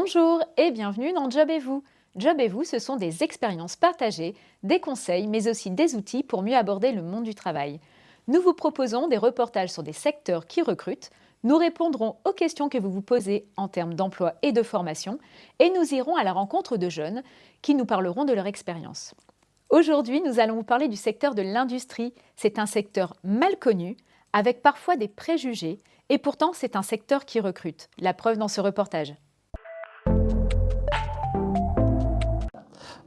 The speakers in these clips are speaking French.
Bonjour et bienvenue dans Job et vous. Job et vous, ce sont des expériences partagées, des conseils, mais aussi des outils pour mieux aborder le monde du travail. Nous vous proposons des reportages sur des secteurs qui recrutent, nous répondrons aux questions que vous vous posez en termes d'emploi et de formation, et nous irons à la rencontre de jeunes qui nous parleront de leur expérience. Aujourd'hui, nous allons vous parler du secteur de l'industrie. C'est un secteur mal connu, avec parfois des préjugés, et pourtant c'est un secteur qui recrute. La preuve dans ce reportage.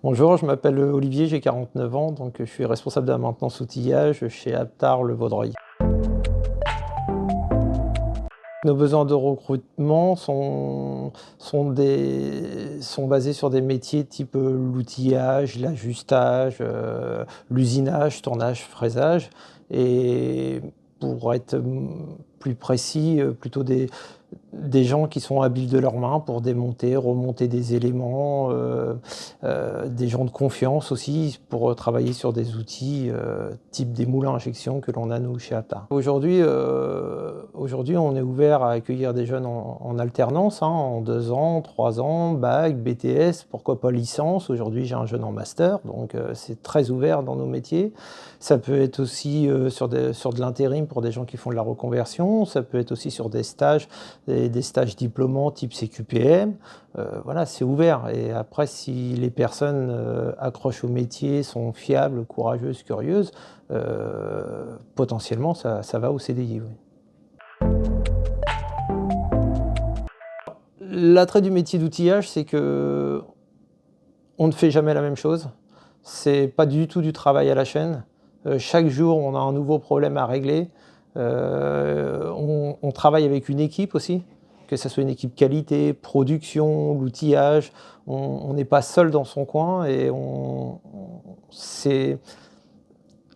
Bonjour, je m'appelle Olivier, j'ai 49 ans, donc je suis responsable de la maintenance outillage chez Aptar Le Vaudreuil. Nos besoins de recrutement sont basés sur des métiers type l'outillage, l'ajustage, l'usinage, tournage, fraisage. Et pour être plus précis, plutôt des gens qui sont habiles de leurs mains pour démonter, remonter des éléments, des gens de confiance aussi pour travailler sur des outils type des moulins à injection que l'on a nous chez Aptar. Aujourd'hui, on est ouvert à accueillir des jeunes en alternance, en 2 ans, 3 ans, bac, BTS, pourquoi pas licence. Aujourd'hui, j'ai un jeune en master, donc c'est très ouvert dans nos métiers. Ça peut être aussi sur de l'intérim pour des gens qui font de la reconversion, ça peut être aussi sur des stages diplômants type CQPM. Voilà, c'est ouvert. Et après, si les personnes accrochent au métier, sont fiables, courageuses, curieuses, potentiellement, ça va au CDI. Oui. L'attrait du métier d'outillage, c'est que on ne fait jamais la même chose. C'est pas du tout du travail à la chaîne. Chaque jour, on a un nouveau problème à régler. On travaille avec une équipe aussi, que ce soit une équipe qualité, production, l'outillage. On n'est pas seul dans son coin et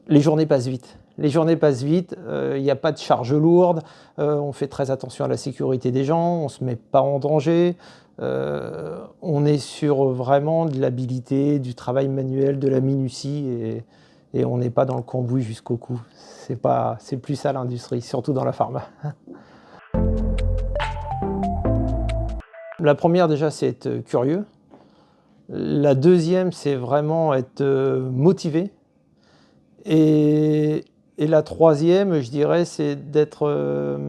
les journées passent vite. Les journées passent vite, il n'y a pas de charge lourde, on fait très attention à la sécurité des gens, on ne se met pas en danger. On est sur vraiment de l'habilité, du travail manuel, de la minutie et on n'est pas dans le cambouis jusqu'au cou. C'est plus ça l'industrie, surtout dans la pharma. La première déjà, c'est être curieux. La deuxième, c'est vraiment être motivé. Et la troisième, je dirais, c'est d'être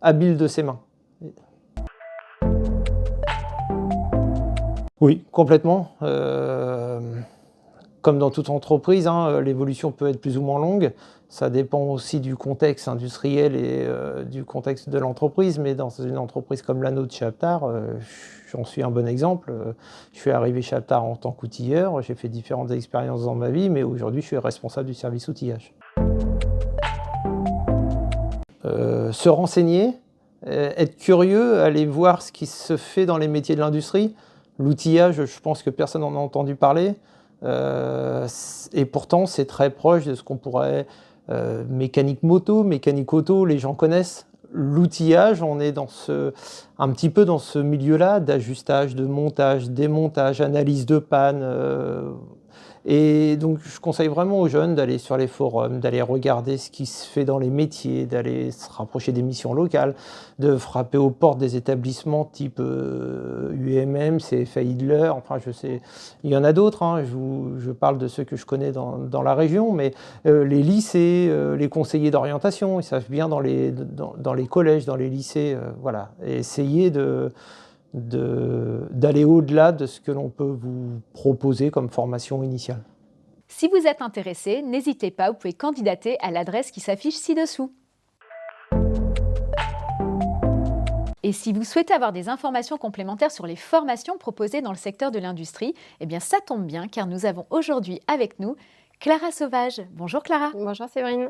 habile de ses mains. Oui, complètement. Comme dans toute entreprise, l'évolution peut être plus ou moins longue. Ça dépend aussi du contexte industriel et du contexte de l'entreprise. Mais dans une entreprise comme la nôtre chez Aptar, j'en suis un bon exemple. Je suis arrivé chez Aptar en tant qu'outilleur. J'ai fait différentes expériences dans ma vie, mais aujourd'hui, je suis responsable du service outillage. Se renseigner, être curieux, aller voir ce qui se fait dans les métiers de l'industrie. L'outillage, je pense que personne n'en a entendu parler. Et pourtant, c'est très proche de ce qu'on pourrait... mécanique moto, mécanique auto, les gens connaissent. L'outillage, on est un petit peu dans ce milieu-là d'ajustage, de montage, démontage, analyse de panne. Et donc, je conseille vraiment aux jeunes d'aller sur les forums, d'aller regarder ce qui se fait dans les métiers, d'aller se rapprocher des missions locales, de frapper aux portes des établissements type UMM, CFA Idler, enfin je sais, il y en a d'autres, je parle de ceux que je connais dans la région, mais les lycées, les conseillers d'orientation, ils savent bien dans les collèges, dans les lycées, voilà, et essayer d'aller au-delà de ce que l'on peut vous proposer comme formation initiale. Si vous êtes intéressé, n'hésitez pas, vous pouvez candidater à l'adresse qui s'affiche ci-dessous. Et si vous souhaitez avoir des informations complémentaires sur les formations proposées dans le secteur de l'industrie, eh bien ça tombe bien car nous avons aujourd'hui avec nous Clara Sauvage. Bonjour Clara. Bonjour Séverine.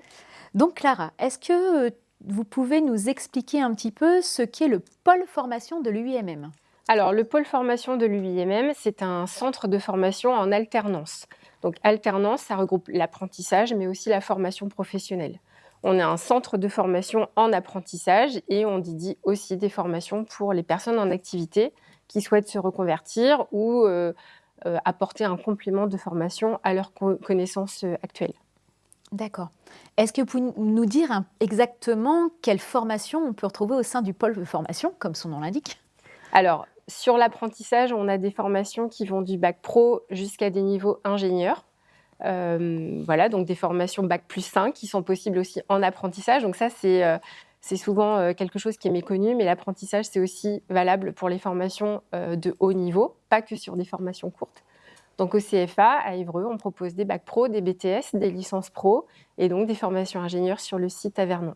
Donc Clara, est-ce que vous pouvez nous expliquer un petit peu ce qu'est le pôle formation de l'UIMM ? Alors, le pôle formation de l'UIMM, c'est un centre de formation en alternance. Donc, alternance, ça regroupe l'apprentissage, mais aussi la formation professionnelle. On a un centre de formation en apprentissage et on dédie aussi des formations pour les personnes en activité qui souhaitent se reconvertir ou apporter un complément de formation à leurs connaissances actuelles. D'accord. Est-ce que vous pouvez nous dire exactement quelle formation on peut retrouver au sein du pôle de formation, comme son nom l'indique ? Alors, sur l'apprentissage, on a des formations qui vont du bac pro jusqu'à des niveaux ingénieurs. Voilà, donc des formations bac plus 5 qui sont possibles aussi en apprentissage. Donc ça, c'est souvent quelque chose qui est méconnu, mais l'apprentissage, c'est aussi valable pour les formations de haut niveau, pas que sur des formations courtes. Donc au CFA, à Évreux, on propose des bacs pro, des BTS, des licences pro et donc des formations ingénieurs sur le site à Vernon.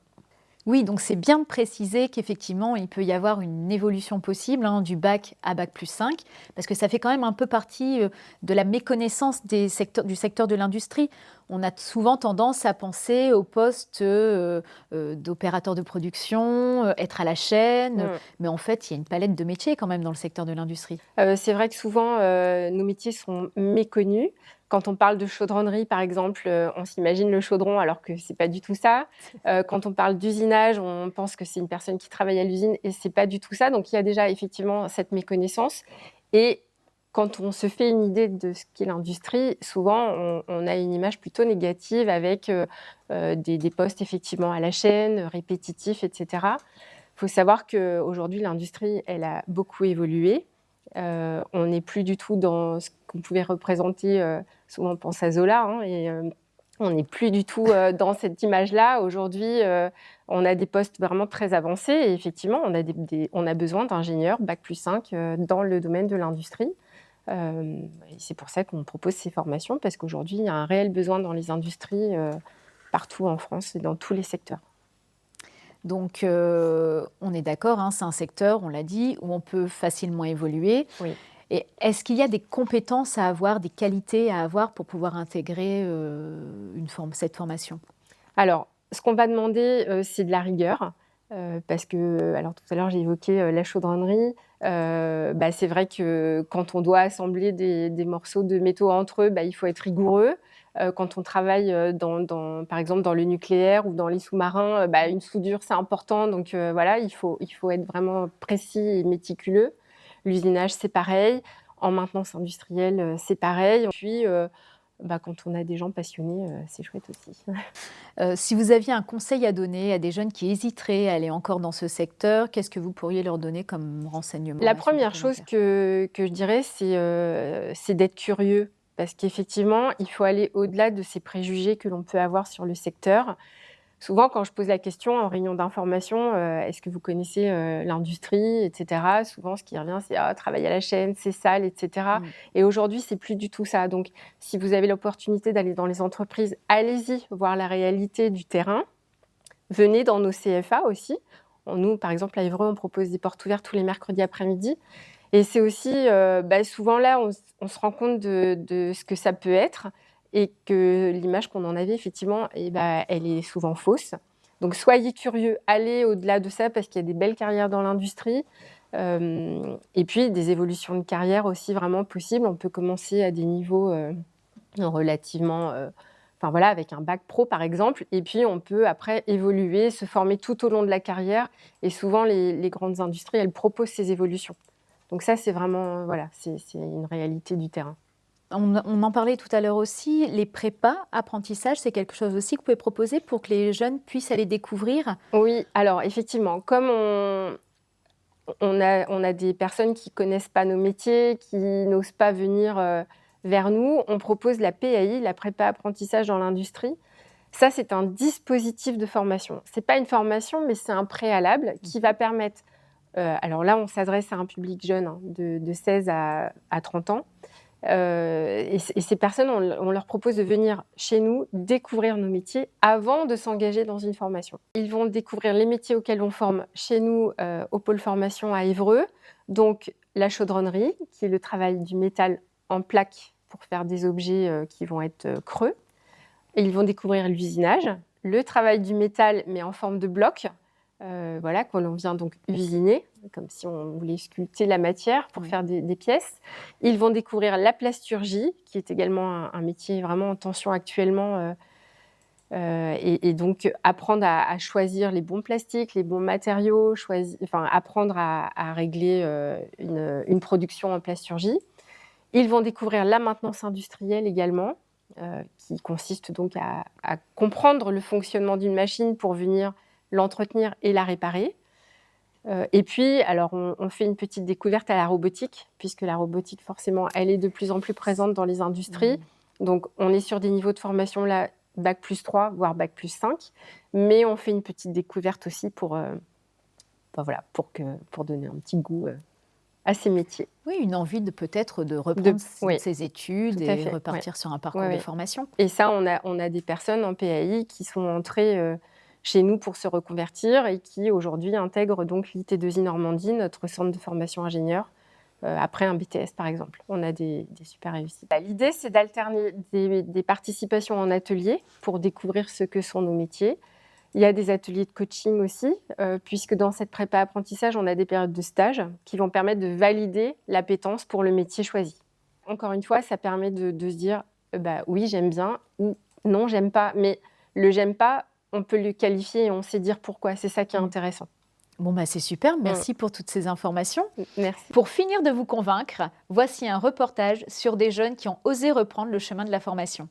Oui, donc c'est bien de préciser qu'effectivement, il peut y avoir une évolution possible du bac à bac plus 5, parce que ça fait quand même un peu partie de la méconnaissance du secteur de l'industrie. On a souvent tendance à penser au poste d'opérateur de production, être à la chaîne, mais en fait, il y a une palette de métiers quand même dans le secteur de l'industrie. C'est vrai que souvent, nos métiers sont méconnus. Quand on parle de chaudronnerie, par exemple, on s'imagine le chaudron alors que ce n'est pas du tout ça. Quand on parle d'usinage, on pense que c'est une personne qui travaille à l'usine et ce n'est pas du tout ça. Donc, il y a déjà effectivement cette méconnaissance. Et quand on se fait une idée de ce qu'est l'industrie, souvent, on a une image plutôt négative avec des postes effectivement à la chaîne, répétitifs, etc. Il faut savoir qu'aujourd'hui, l'industrie, elle a beaucoup évolué. On n'est plus du tout dans ce qu'on pouvait représenter, souvent on pense à Zola, on n'est plus du tout dans cette image-là. Aujourd'hui, on a des postes vraiment très avancés et effectivement, on a besoin d'ingénieurs bac plus 5 dans le domaine de l'industrie. C'est pour ça qu'on propose ces formations, parce qu'aujourd'hui, il y a un réel besoin dans les industries partout en France et dans tous les secteurs. Donc, on est d'accord, c'est un secteur, on l'a dit, où on peut facilement évoluer. Oui. Et est-ce qu'il y a des compétences à avoir, des qualités à avoir pour pouvoir intégrer cette formation? Alors, ce qu'on va demander, c'est de la rigueur. Parce que, alors tout à l'heure, j'ai évoqué la chaudronnerie. C'est vrai que quand on doit assembler des morceaux de métaux entre eux, il faut être rigoureux. Quand on travaille, par exemple, dans le nucléaire ou dans les sous-marins, une soudure, c'est important. Donc voilà, il faut être vraiment précis et méticuleux. L'usinage, c'est pareil. En maintenance industrielle, c'est pareil. Puis, quand on a des gens passionnés, c'est chouette aussi. Si vous aviez un conseil à donner à des jeunes qui hésiteraient à aller encore dans ce secteur, qu'est-ce que vous pourriez leur donner comme renseignement? La première chose que je dirais, c'est d'être curieux. Parce qu'effectivement, il faut aller au-delà de ces préjugés que l'on peut avoir sur le secteur. Souvent, quand je pose la question en réunion d'information, est-ce que vous connaissez l'industrie, etc. Souvent, ce qui revient, c'est travailler à la chaîne, c'est sale, etc. Et aujourd'hui, c'est plus du tout ça. Donc, si vous avez l'opportunité d'aller dans les entreprises, allez-y voir la réalité du terrain. Venez dans nos CFA aussi. Nous, par exemple, à Évreux, on propose des portes ouvertes tous les mercredis après-midi. Et c'est aussi, souvent là, on se rend compte de ce que ça peut être, et que l'image qu'on en avait, effectivement, elle est souvent fausse. Donc, soyez curieux, allez au-delà de ça, parce qu'il y a des belles carrières dans l'industrie. Et puis, des évolutions de carrière aussi vraiment possibles. On peut commencer à des niveaux relativement... avec un bac pro, par exemple. Et puis, on peut après évoluer, se former tout au long de la carrière. Et souvent, les grandes industries, elles proposent ces évolutions. Donc ça, c'est vraiment, c'est une réalité du terrain. On en parlait tout à l'heure aussi, les prépas, apprentissage, c'est quelque chose aussi que vous pouvez proposer pour que les jeunes puissent aller découvrir? Oui, alors effectivement, comme on a des personnes qui ne connaissent pas nos métiers, qui n'osent pas venir vers nous, on propose la PAI, la prépa apprentissage dans l'industrie. Ça, c'est un dispositif de formation. Ce n'est pas une formation, mais c'est un préalable qui va permettre... alors là, on s'adresse à un public jeune, de 16 à 30 ans. Et ces personnes, on leur propose de venir chez nous découvrir nos métiers avant de s'engager dans une formation. Ils vont découvrir les métiers auxquels on forme chez nous au pôle formation à Évreux. Donc la chaudronnerie, qui est le travail du métal en plaques pour faire des objets qui vont être creux. Et ils vont découvrir l'usinage, le travail du métal mais en forme de bloc. Quand on vient donc usiner, comme si on voulait sculpter la matière pour faire des pièces. Ils vont découvrir la plasturgie, qui est également un métier vraiment en tension actuellement, et donc apprendre à choisir les bons plastiques, les bons matériaux, apprendre à régler une production en plasturgie. Ils vont découvrir la maintenance industrielle également, qui consiste donc à comprendre le fonctionnement d'une machine pour venir l'entretenir et la réparer. Et puis, alors, on fait une petite découverte à la robotique, puisque la robotique, forcément, elle est de plus en plus présente dans les industries. Donc, on est sur des niveaux de formation là, bac plus 3, voire bac plus 5. Mais on fait une petite découverte aussi pour donner un petit goût à ces métiers. Oui, une envie peut-être de reprendre oui, ses études tout à et fait, repartir sur un parcours de formation. Et ça, on a des personnes en PAI qui sont entrées chez nous pour se reconvertir et qui aujourd'hui intègrent donc l'IT2I Normandie, notre centre de formation ingénieur, après un BTS par exemple. On a des super réussites. L'idée, c'est d'alterner des participations en atelier pour découvrir ce que sont nos métiers. Il y a des ateliers de coaching aussi, puisque dans cette prépa apprentissage, on a des périodes de stage qui vont permettre de valider l'appétence pour le métier choisi. Encore une fois, ça permet de se dire oui, j'aime bien ou non, j'aime pas. Mais le j'aime pas, on peut le qualifier et on sait dire pourquoi. C'est ça qui est intéressant. Bon, c'est super. Merci pour toutes ces informations. Merci. Pour finir de vous convaincre, voici un reportage sur des jeunes qui ont osé reprendre le chemin de la formation.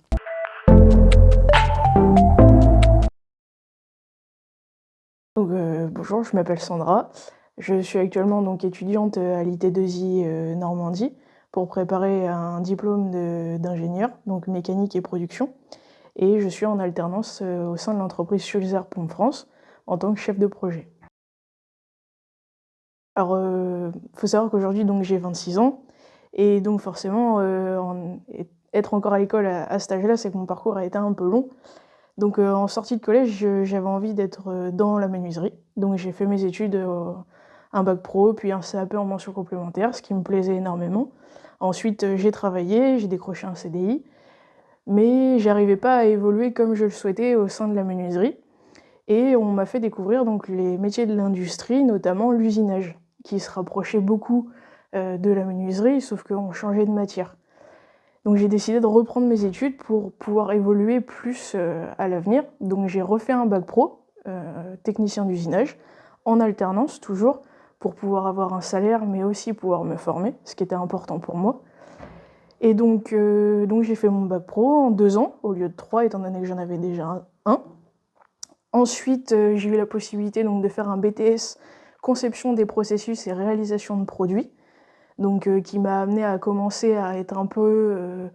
Donc, bonjour, je m'appelle Sandra. Je suis actuellement donc étudiante à l'IT2I Normandie pour préparer un diplôme d'ingénieur, donc mécanique et production. Et je suis en alternance au sein de l'entreprise Sulzer Pompe France en tant que chef de projet. Alors, faut savoir qu'aujourd'hui donc j'ai 26 ans et donc forcément être encore à l'école à cet âge-là, c'est que mon parcours a été un peu long. Donc en sortie de collège, j'avais envie d'être dans la menuiserie. Donc j'ai fait mes études, un bac pro, puis un CAP en mention complémentaire, ce qui me plaisait énormément. Ensuite, j'ai travaillé, j'ai décroché un CDI, mais j'arrivais pas à évoluer comme je le souhaitais au sein de la menuiserie. Et on m'a fait découvrir donc les métiers de l'industrie, notamment l'usinage, qui se rapprochait beaucoup de la menuiserie, sauf qu'on changeait de matière. Donc j'ai décidé de reprendre mes études pour pouvoir évoluer plus à l'avenir. Donc j'ai refait un bac pro, technicien d'usinage, en alternance toujours, pour pouvoir avoir un salaire, mais aussi pouvoir me former, ce qui était important pour moi. Et donc j'ai fait mon bac pro en 2 ans, au lieu de 3, étant donné que j'en avais déjà un. Ensuite, j'ai eu la possibilité donc, de faire un BTS conception des processus et réalisation de produits. Donc, qui m'a amené à commencer à être un peu,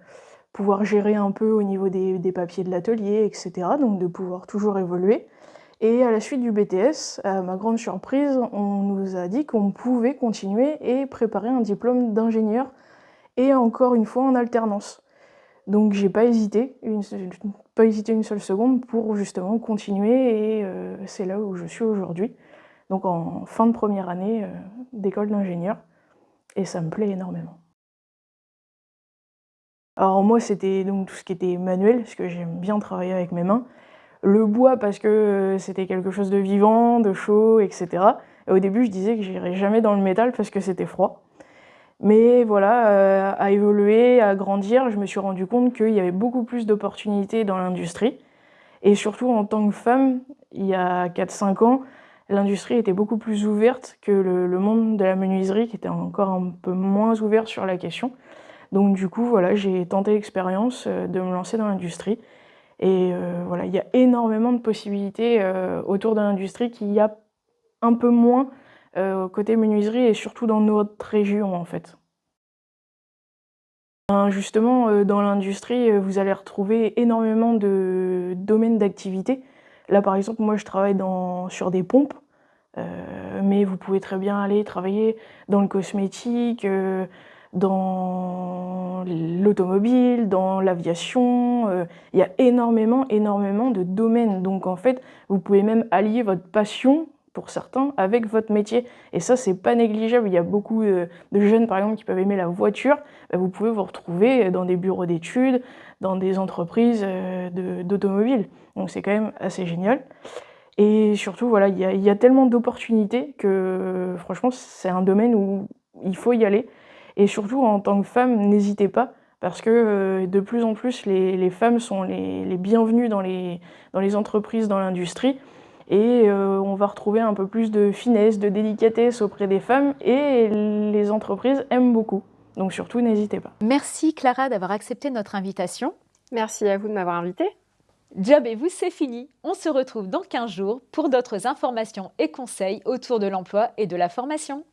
pouvoir gérer un peu au niveau des papiers de l'atelier, etc. Donc de pouvoir toujours évoluer. Et à la suite du BTS, à ma grande surprise, on nous a dit qu'on pouvait continuer et préparer un diplôme d'ingénieur, et encore une fois en alternance. Donc j'ai pas hésité une seule seconde pour justement continuer, et c'est là où je suis aujourd'hui. Donc en fin de première année d'école d'ingénieur. Et ça me plaît énormément. Alors moi, c'était donc tout ce qui était manuel, parce que j'aime bien travailler avec mes mains. Le bois, parce que c'était quelque chose de vivant, de chaud, etc. Et au début, je disais que j'irais jamais dans le métal parce que c'était froid. Mais voilà, à évoluer, à grandir, je me suis rendu compte qu'il y avait beaucoup plus d'opportunités dans l'industrie. Et surtout, en tant que femme, il y a 4-5 ans, l'industrie était beaucoup plus ouverte que le monde de la menuiserie, qui était encore un peu moins ouvert sur la question. Donc du coup, voilà, j'ai tenté l'expérience de me lancer dans l'industrie. Et voilà, il y a énormément de possibilités autour de l'industrie qu'il y a un peu moins côté menuiserie, et surtout dans notre région en fait. Justement, dans l'industrie, vous allez retrouver énormément de domaines d'activité. Là, par exemple, moi, je travaille sur des pompes, mais vous pouvez très bien aller travailler dans le cosmétique, dans l'automobile, dans l'aviation. Il y a énormément de domaines. Donc, en fait, vous pouvez même allier votre passion, pour certains, avec votre métier. Et ça, c'est pas négligeable. Il y a beaucoup de jeunes, par exemple, qui peuvent aimer la voiture. Vous pouvez vous retrouver dans des bureaux d'études, dans des entreprises d'automobile. Donc c'est quand même assez génial. Et surtout, voilà, il y a tellement d'opportunités que franchement, c'est un domaine où il faut y aller. Et surtout, en tant que femme, n'hésitez pas, parce que de plus en plus, les femmes sont les bienvenues dans les entreprises, dans l'industrie. Et on va retrouver un peu plus de finesse, de délicatesse auprès des femmes, et les entreprises aiment beaucoup. Donc surtout, n'hésitez pas. Merci Clara d'avoir accepté notre invitation. Merci à vous de m'avoir invitée. Job et vous, c'est fini. On se retrouve dans 15 jours pour d'autres informations et conseils autour de l'emploi et de la formation.